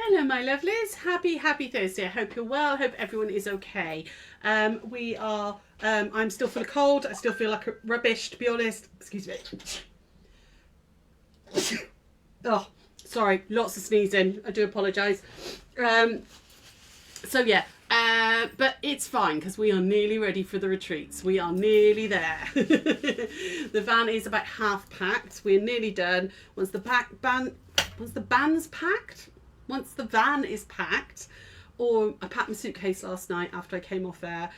Hello, my lovelies. Happy Thursday. I hope you're well. I hope everyone is okay. I'm still full of cold. I still feel like rubbish, to be honest. Excuse me. Oh, sorry. Lots of sneezing. I do apologise. But it's fine because we are nearly ready for the retreats. We are nearly there. The van is about half packed. We're nearly done. Once the van is packed, or I packed my suitcase last night after I came off air.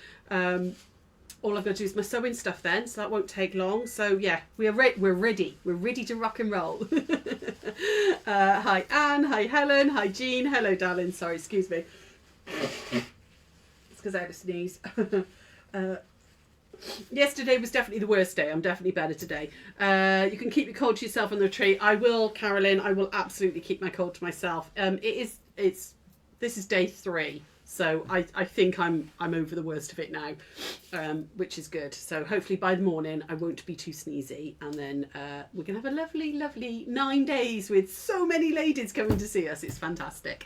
All I've got to do is my sewing stuff then, so that won't take long. So yeah, we're ready. We're ready to rock and roll. Hi Anne, hi Helen, hi Jean. Hello darling, sorry, excuse me. It's because I had a sneeze. Yesterday was definitely the worst day. I'm definitely better today. You can keep your cold to yourself on the retreat. I will, Carolyn. I will absolutely keep my cold to myself. This is day 3, so I think I'm over the worst of it now, which is good. So hopefully by the morning I won't be too sneezy, and then we're gonna have a lovely 9 days with so many ladies coming to see us. It's fantastic.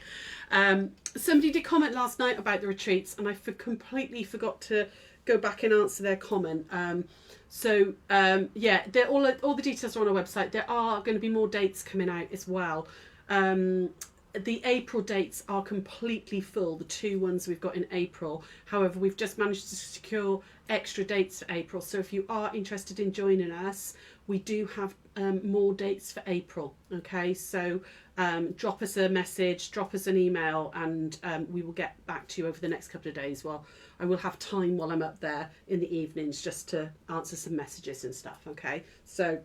Somebody did comment last night about the retreats, and I completely forgot to go back and answer their comment. Yeah, all the details are on our website. There are going to be more dates coming out as well. The April dates are completely full, the 2 ones we've got in April. However, we've just managed to secure extra dates for April. So if you are interested in joining us, we do have more dates for April. Okay, so drop us a message, drop us an email, and we will get back to you over the next couple of days. Well, I will have time while I'm up there in the evenings just to answer some messages and stuff. Okay, so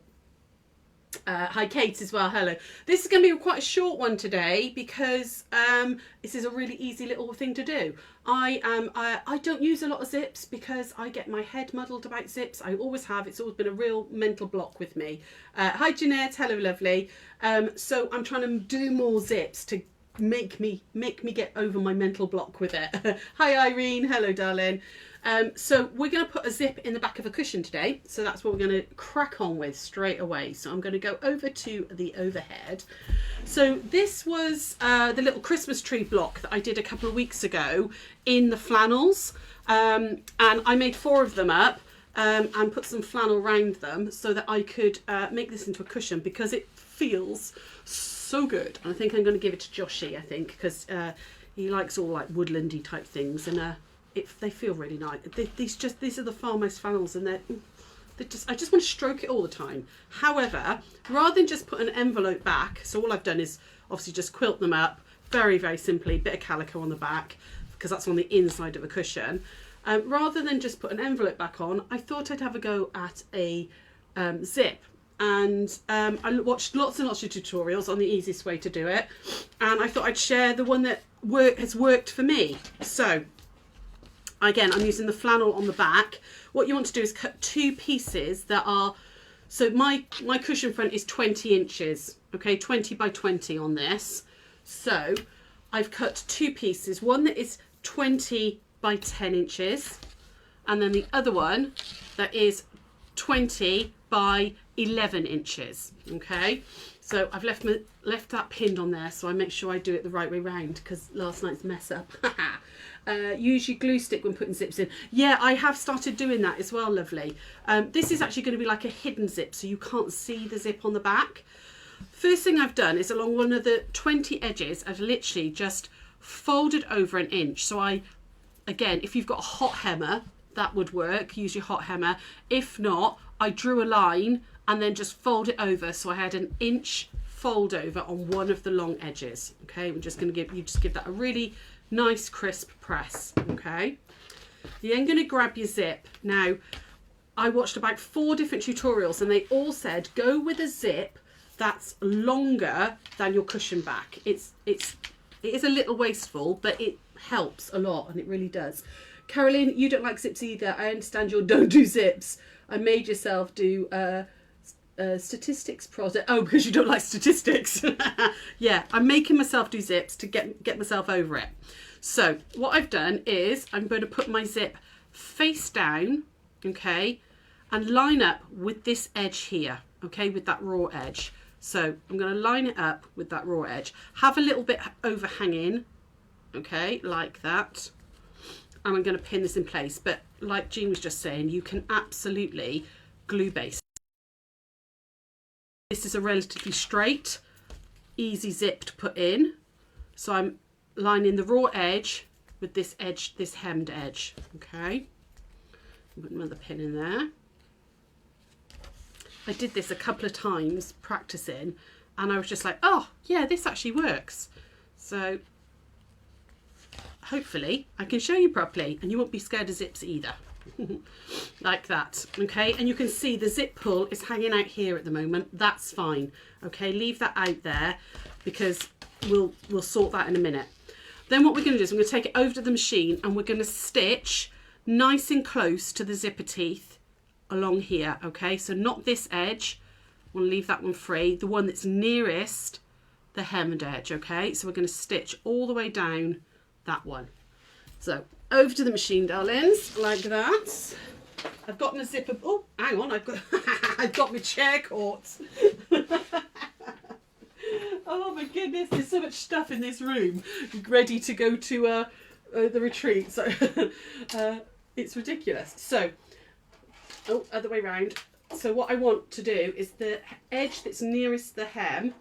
hi Kate as well, hello. This is going to be quite a short one today because this is a really easy little thing to do. I don't use a lot of zips because I get my head muddled about zips. I always have. It's always been a real mental block with me. Hi Jeanette, hello lovely. So I'm trying to do more zips to make me get over my mental block with it. Hi Irene, hello darling. So we're going to put a zip in the back of a cushion today. So that's what we're going to crack on with straight away. So I'm going to go over to the overhead. So this was the little Christmas tree block that I did a couple of weeks ago in the flannels. And I made 4 of them up and put some flannel around them so that I could make this into a cushion because it feels so good. And I think I'm going to give it to Joshy, I think, because he likes all like woodlandy type things, and they feel really nice. These are the Farmhouse flannels, and I just want to stroke it all the time. However, rather than just put an envelope back, so all I've done is obviously just quilt them up very, very simply, bit of calico on the back because that's on the inside of a cushion. Rather than just put an envelope back on, I thought I'd have a go at a zip. And I watched lots and lots of tutorials on the easiest way to do it, and I thought I'd share the one that has worked for me. So again, I'm using the flannel on the back. What you want to do is cut 2 pieces that are, so my cushion front is 20 inches, okay, 20 by 20 on this. So I've cut 2 pieces, one that is 20 by 10 inches, and then the other one that is 20 by 11 inches. Okay, so I've left that pinned on there, so I make sure I do it the right way round because last night's mess up. Use your glue stick when putting zips in. Yeah, I have started doing that as well, lovely. This is actually going to be like a hidden zip, so you can't see the zip on the back. First thing I've done is along one of the 20 edges, I've literally just folded over 1 inch. So again, if you've got a hot hemmer, that would work. Use your hot hemmer. If not, I drew a line and then just fold it over. So I had 1 inch fold over on one of the long edges. Okay, we're just going to give that a really nice crisp press. Okay, you're then going to grab your zip. Now, I watched about 4 different tutorials and they all said go with a zip that's longer than your cushion back. It is a little wasteful, but it helps a lot, and it really does. Caroline, you don't like zips either. I understand you don't do zips. I made yourself do statistics project. Oh, because you don't like statistics. Yeah, I'm making myself do zips to get myself over it. So what I've done is I'm going to put my zip face down, okay, and line up with this edge here, okay, with that raw edge. So I'm going to line it up with that raw edge. Have a little bit overhanging, okay, like that. And I'm going to pin this in place. But like Jean was just saying, you can absolutely glue base. This is a relatively straight, easy zip to put in. So I'm lining the raw edge with this edge, this hemmed edge, okay? Put another pin in there. I did this a couple of times practicing, and I was just like, oh yeah, this actually works. So hopefully I can show you properly and you won't be scared of zips either. Like that, okay? And you can see the zip pull is hanging out here at the moment. That's fine, okay? Leave that out there because we'll sort that in a minute. Then what we're going to do is I'm going to take it over to the machine and we're going to stitch nice and close to the zipper teeth along here, okay? So not this edge, we'll leave that one free, the one that's nearest the hemmed edge, okay? So we're going to stitch all the way down that one. So over to the machine, darlings, like that. I've got my zipper, oh, hang on, I've got my chair caught. Oh my goodness, there's so much stuff in this room ready to go to the retreat. So it's ridiculous. So, oh, other way round. So what I want to do is the edge that's nearest the hem,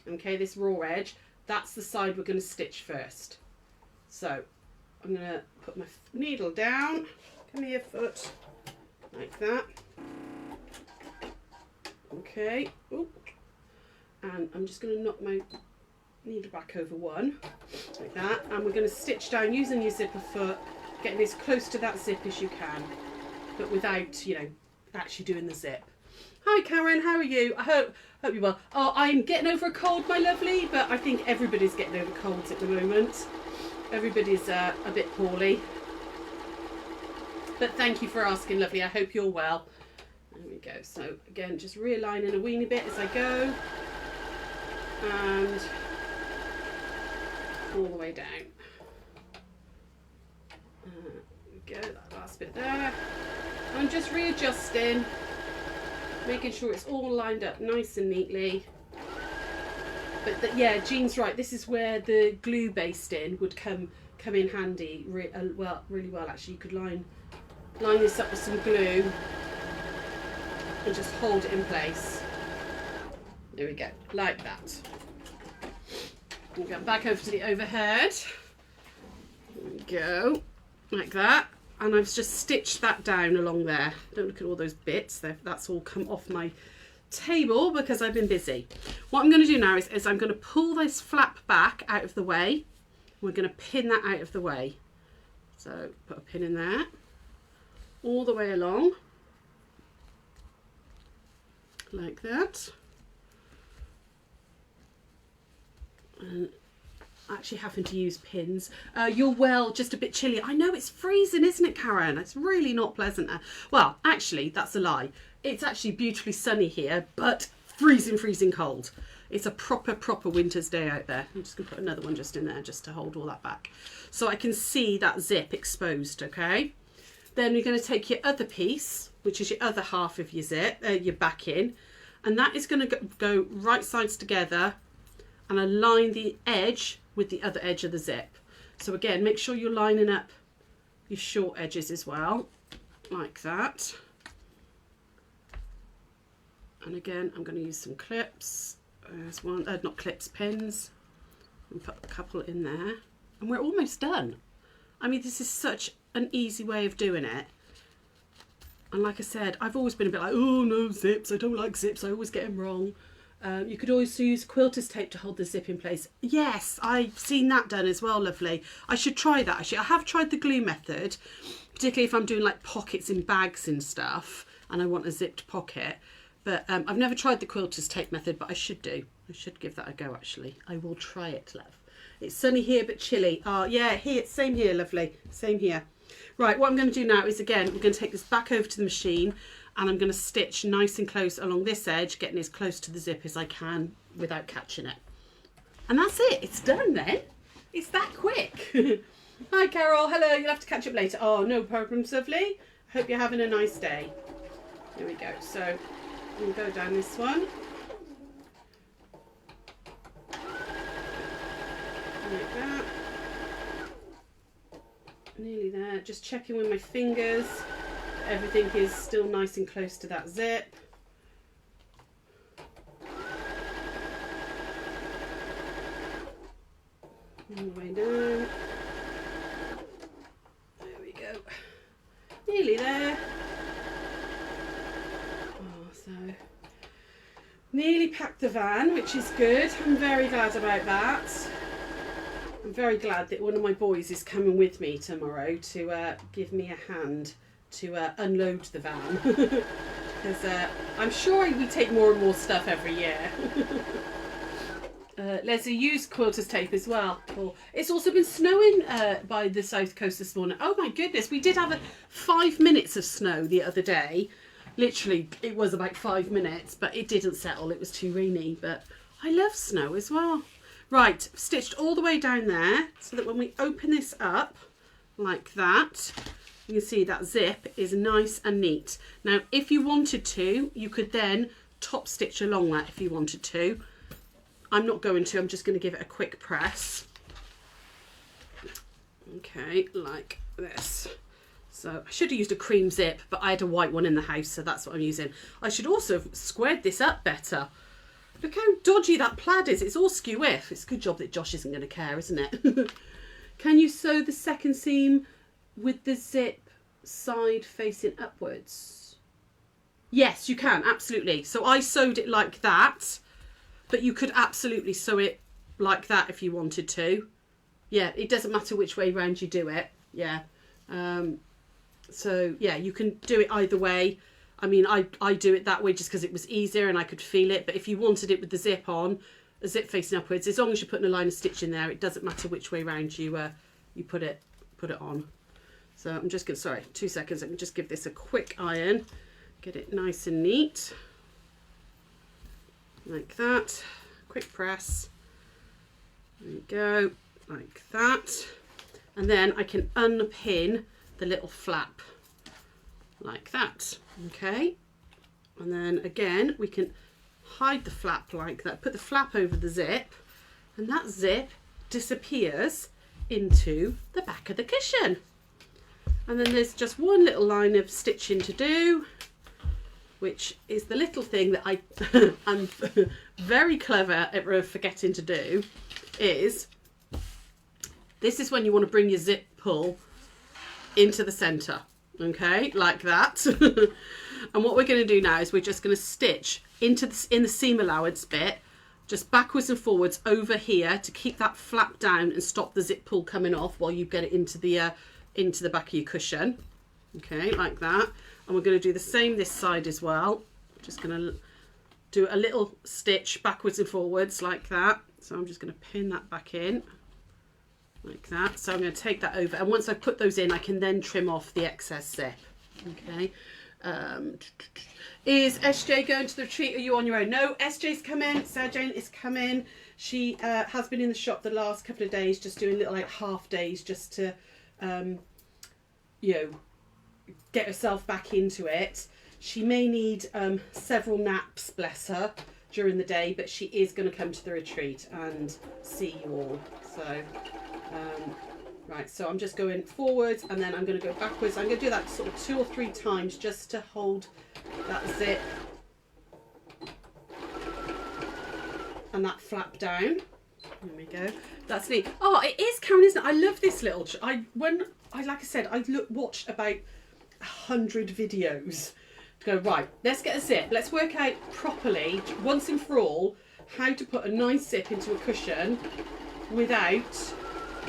okay, this raw edge, that's the side we're going to stitch first. So I'm going to put my needle down, come here foot, like that. Okay, ooh. And I'm just going to knock my needle back over one, like that. And we're going to stitch down using your zipper foot, getting as close to that zip as you can, but without, you know, actually doing the zip. Hi Karen, how are you? I hope you're well. Oh, I'm getting over a cold, my lovely, but I think everybody's getting over colds at the moment. Everybody's a bit poorly. But thank you for asking, lovely. I hope you're well. There we go. So again, just realigning a weeny bit as I go. And all the way down. There we go, that last bit there. I'm just readjusting, making sure it's all lined up nice and neatly. But yeah, Jean's right. This is where the glue basting would come in handy. Really well. Actually, you could line this up with some glue and just hold it in place. There we go, like that. We'll go back over to the overhead. There we go, like that. And I've just stitched that down along there. Don't look at all those bits. That's all come off my table because I've been busy. What I'm going to do now is I'm going to pull this flap back out of the way. We're going to pin that out of the way. So put a pin in there, all the way along, like that. And actually having to use pins. You're well, just a bit chilly. I know it's freezing, isn't it, Karen? It's really not pleasant. Well, actually, that's a lie. It's actually beautifully sunny here, but freezing cold. It's a proper winter's day out there. I'm just going to put another one just in there just to hold all that back. So I can see that zip exposed, okay? Then you're going to take your other piece, which is your other half of your zip, your backing, and that is going to go right sides together and align the edge with the other edge of the zip. So again, make sure you're lining up your short edges as well, like that. And again, I'm going to use some clips. There's one, not clips, pins. And put a couple in there. And we're almost done. I mean, this is such an easy way of doing it. And like I said, I've always been a bit like, oh no, zips, I don't like zips, I always get them wrong. You could always use quilter's tape to hold the zip in place. Yes, I've seen that done as well, lovely. I should try that actually. I have tried the glue method, particularly if I'm doing like pockets in bags and stuff and I want a zipped pocket. But I've never tried the quilter's tape method, but I should do. I should give that a go actually. I will try it, love. It's sunny here but chilly. Yeah, here, same here, lovely. Same here. Right, what I'm going to do now is, again, we're going to take this back over to the machine and I'm going to stitch nice and close along this edge, getting as close to the zip as I can without catching it. And that's it. It's done then. It's that quick. Hi, Carol. Hello. You'll have to catch up later. Oh, no problems, lovely. Hope you're having a nice day. There we go. So we'll go down this one. like that. Nearly there. Just checking with my fingers that everything is still nice and close to that zip. All the way down. There we go. Nearly there. Oh, so nearly packed the van, which is good. I'm very glad about that. I'm very glad that one of my boys is coming with me tomorrow to give me a hand to unload the van. Because I'm sure we take more and more stuff every year. There's a used quilter's tape as well. It's also been snowing by the south coast this morning. Oh my goodness, we did have 5 minutes of snow the other day. Literally, it was about 5 minutes, but it didn't settle. It was too rainy, but I love snow as well. Right, stitched all the way down there so that when we open this up like that, you can see that zip is nice and neat. Now, if you wanted to, you could then top stitch along that if you wanted to. I'm not going to, I'm just going to give it a quick press. Okay, like this. So I should have used a cream zip, but I had a white one in the house, so that's what I'm using. I should also have squared this up better. Look how dodgy that plaid is. It's all skew-if. It's a good job that Josh isn't going to care, isn't it? Can you sew the second seam with the zip side facing upwards? Yes, you can, absolutely. So I sewed it like that, but you could absolutely sew it like that if you wanted to. Yeah, it doesn't matter which way round you do it. Yeah. So, yeah, you can do it either way. I mean, I do it that way just because it was easier and I could feel it. But if you wanted it with the zip on, a zip facing upwards, as long as you're putting a line of stitch in there, it doesn't matter which way round you put it on. So I'm just going to, sorry, 2 seconds. I can just give this a quick iron, get it nice and neat, like that. Quick press. There we go, like that. And then I can unpin the little flap like that. Okay, and then again we can hide the flap like that, put the flap over the zip, and that zip disappears into the back of the cushion. And then there's just one little line of stitching to do, which is the little thing that I'm very clever at forgetting to do. This is when you want to bring your zip pull into the center. Okay, like that. And what we're going to do now is we're just going to stitch into in the seam allowance bit, just backwards and forwards over here to keep that flap down and stop the zip pull coming off while you get it into the back of your cushion. Okay, like that. And we're going to do the same this side as well. Just going to do a little stitch backwards and forwards like that. So I'm just going to pin that back in. Like that. So I'm going to take that over, and once I put those in, I can then trim off the excess zip. Okay. Is SJ going to the retreat? Are you on your own? No, SJ's come in. Sarah Jane is coming. She has been in the shop the last couple of days, just doing little like half days, just to, you know, get herself back into it. She may need several naps, bless her, during the day, but she is going to come to the retreat and see you all. So. Right, so I'm just going forwards and then I'm going to go backwards. I'm going to do that sort of 2 or 3 times just to hold that zip and that flap down. There we go. That's neat. Oh, it is, Karen, isn't it? I love this little. Like I said, I watched about 100 videos to go, right, let's get a zip. Let's work out properly, once and for all, how to put a nice zip into a cushion without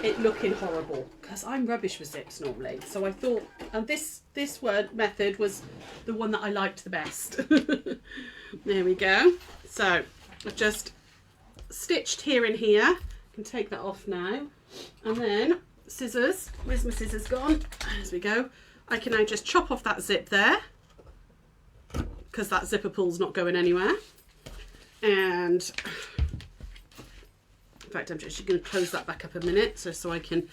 it looking horrible, because I'm rubbish with zips normally. So I thought, and this method was the one that I liked the best. There we go. So I've just stitched here and here. I can take that off now, and then scissors. Where's my scissors gone? As we go, I can now just chop off that zip there, because that zipper pull's not going anywhere. And in fact, I'm just going to close that back up a minute so I can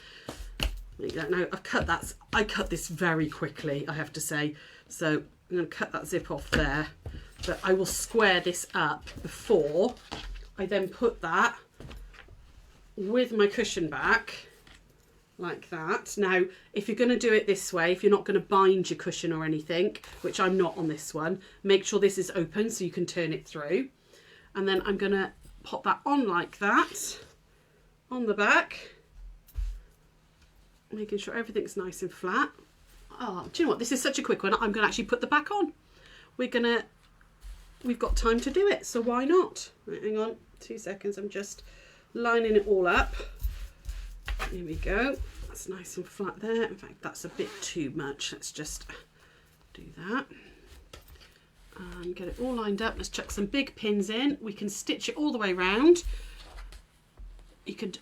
make that. Now I cut this very quickly, I have to say. So I'm going to cut that zip off there, but I will square this up before I then put that with my cushion back like that. Now, if you're going to do it this way, if you're not going to bind your cushion or anything, which I'm not on this one, make sure this is open so you can turn it through. And then I'm going to pop that on like that on the back, making sure everything's nice and flat. Oh, do you know what? This is such a quick one. I'm going to actually put the back on. We've got time to do it, so why not? Right, hang on 2 seconds. I'm just lining it all up. Here we go. That's nice and flat there. In fact, that's a bit too much. Let's just do that and get it all lined up. Let's chuck some big pins in. We can stitch it all the way around. You could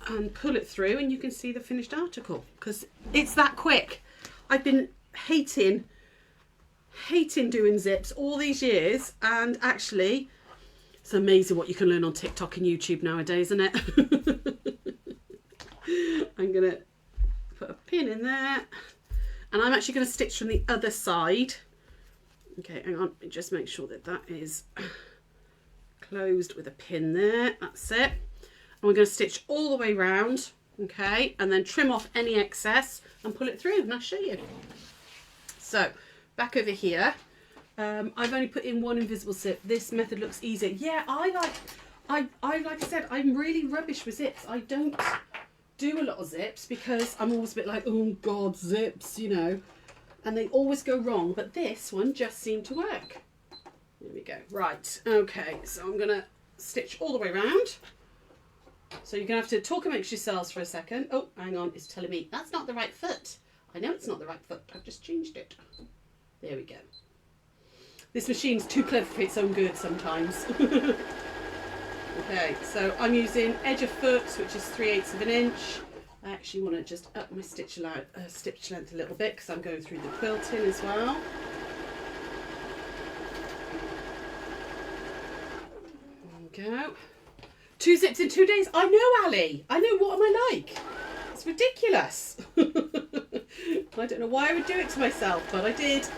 and pull it through and you can see the finished article because it's that quick. I've been hating doing zips all these years, and actually it's amazing what you can learn on TikTok and YouTube nowadays, isn't it? I'm going to put a pin in there, and I'm actually going to stitch from the other side. Okay, hang on, just make sure that that is closed with a pin there. That's it. And we're going to stitch all the way round, okay, and then trim off any excess and pull it through, and I'll show you. So back over here, I've only put in one invisible zip. This method looks easier. Yeah, like I said, I'm really rubbish with zips. I don't do a lot of zips because I'm always a bit like, oh God, zips, you know, and they always go wrong. But this one just seemed to work. There we go. Right, okay, so I'm gonna stitch all the way around. So you're gonna have to talk amongst yourselves for a second. Oh, hang on, it's telling me that's not the right foot. I know it's not the right foot. I've just changed it. There we go. This machine's too clever for its own good sometimes. Okay, so I'm using edge of foot, which is 3/8 of an inch. I actually want to just up my stitch length a little bit because I'm going through the quilting as well. There we go. 2 zips in 2 days. I know, Ali. I know. What am I like? It's ridiculous. I don't know why I would do it to myself, but I did.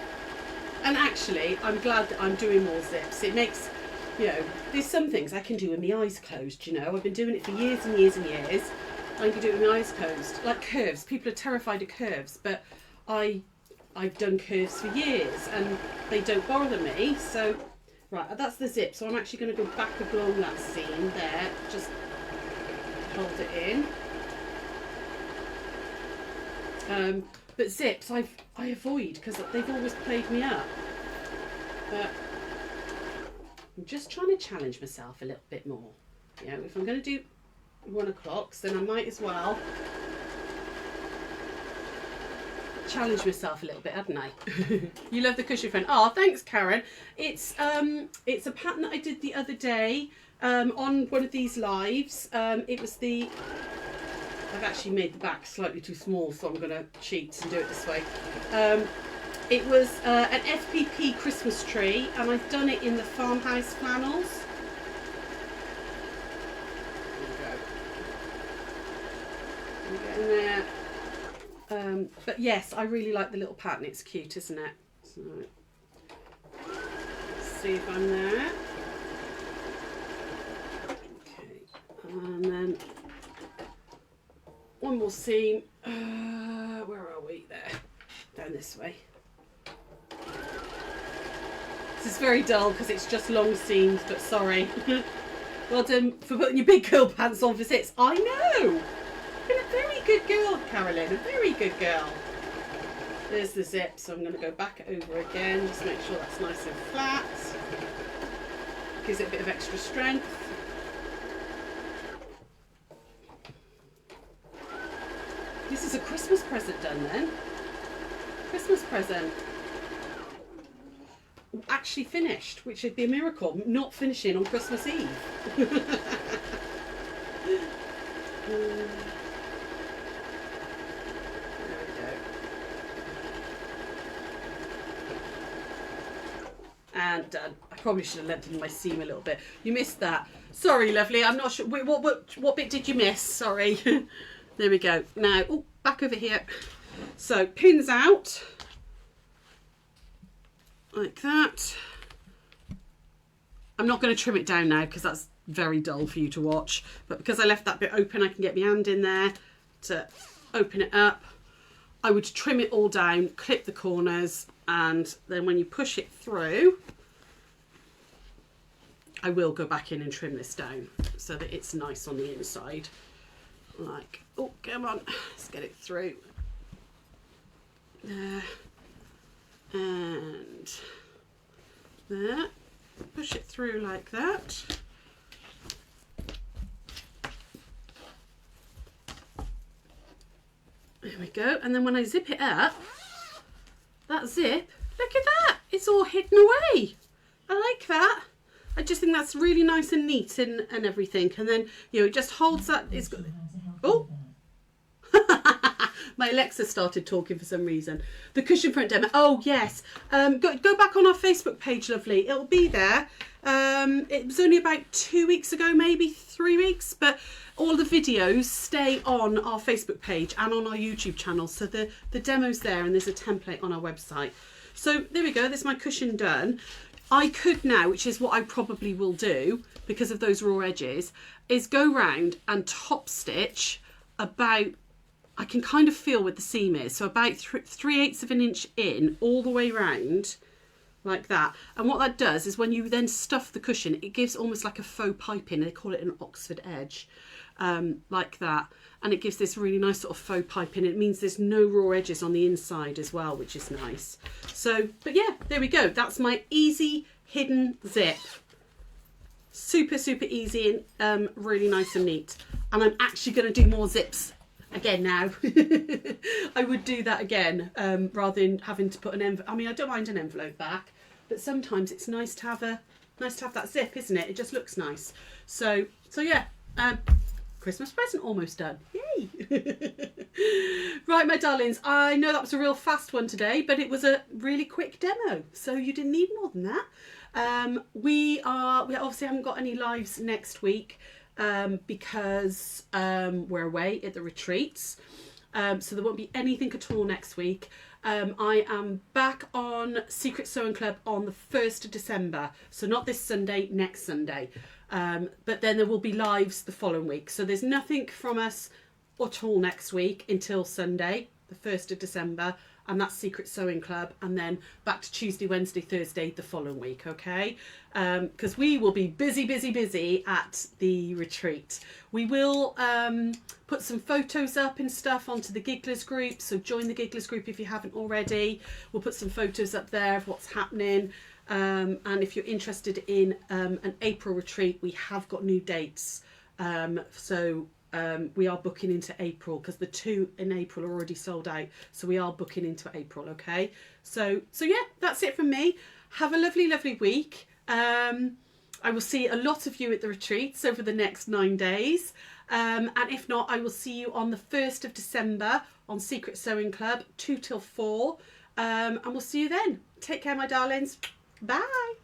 And actually, I'm glad that I'm doing more zips. It makes, you know, there's some things I can do with my eyes closed, you know. I've been doing it for years and years and years. I can do it with my eyes closed. Like curves. People are terrified of curves, but I've done curves for years and they don't bother me. So, right, that's the zip. So I'm actually going to go back along that seam there. Just hold it in. But zips I avoid because they've always played me up. But I'm just trying to challenge myself a little bit more. You know, if I'm going to do 1 o'clock, then I might as well challenge myself a little bit, hadn't I? You love the cushion friend. Oh, thanks, Karen. It's a pattern that I did the other day on one of these lives. It was the... I've actually made the back slightly too small, so I'm going to cheat and do it this way. It was an FPP Christmas tree, and I've done it in the farmhouse flannels. There we go. Get in there. But yes, I really like the little pattern. It's cute, isn't it? So, let's see if I'm there. Okay, and then one more seam. Where are we? There. Down this way. This is very dull because it's just long seams, but sorry. Well done for putting your big girl pants on for zips. I know! You've been a very good girl, Carolyn. A very good girl. There's the zip, so I'm going to go back over again. Just make sure that's nice and flat. Gives it a bit of extra strength. This is a Christmas present done then. Christmas present. Actually finished, which would be a miracle. Not finishing on Christmas Eve. There we go. And done. I probably should have lengthened my seam a little bit. You missed that. Sorry, lovely. I'm not sure. Wait, what bit did you miss? Sorry. There we go. Now, oh, back over here. So, pins out. Like that. I'm not going to trim it down now because that's very dull for you to watch. But because I left that bit open, I can get my hand in there to open it up. I would trim it all down, clip the corners, and then when you push it through, I will go back in and trim this down so that it's nice on the inside. Like, oh, come on, let's get it through. There. And there. Push it through like that. There we go. And then when I zip it up, that zip, look at that, it's all hidden away. I like that. I just think that's really nice and neat and everything. And then, you know, it just holds that. It's got, oh, my Alexa started talking for some reason. The cushion front demo. Oh, yes. Go back on our Facebook page, lovely. It'll be there. It was only about 2 weeks ago, maybe 3 weeks. But all the videos stay on our Facebook page and on our YouTube channel. So the demo's there and there's a template on our website. So there we go. There's my cushion done. I could now, which is what I probably will do because of those raw edges, is go round and top stitch about, I can kind of feel where the seam is, so about 3/8 of an inch in all the way round like that. And what that does is when you then stuff the cushion, it gives almost like a faux piping. They call it an Oxford edge, like that. And it gives this really nice sort of faux piping. It means there's no raw edges on the inside as well, which is nice. So, but yeah, there we go. That's my easy hidden zip. Super, super easy and really nice and neat. And I'm actually going to do more zips again now. I would do that again rather than having to put an envelope. I mean, I don't mind an envelope back, but sometimes it's nice to have that zip, isn't it? It just looks nice. So yeah. Christmas present almost done. Yay! Right, my darlings, I know that was a real fast one today, but it was a really quick demo, so you didn't need more than that. We obviously haven't got any lives next week because we're away at the retreats, so there won't be anything at all next week. I am back on Secret Sewing Club on the 1st of December, so not this Sunday, next Sunday. But then there will be lives the following week. So there's nothing from us at all next week until Sunday, the 1st of December, and that's Secret Sewing Club. And then back to Tuesday, Wednesday, Thursday the following week, okay? Because we will be busy at the retreat. We will put some photos up and stuff onto the Gigglers group. So join the Gigglers group if you haven't already. We'll put some photos up there of what's happening. And if you're interested in an April retreat, we have got new dates. We are booking into April because the 2 in April are already sold out. So we are booking into April, okay? So yeah, that's it from me. Have a lovely, lovely week. I will see a lot of you at the retreats over the next 9 days. And if not, I will see you on the 1st of December on Secret Sewing Club, 2 till 4. And we'll see you then. Take care, my darlings. Bye.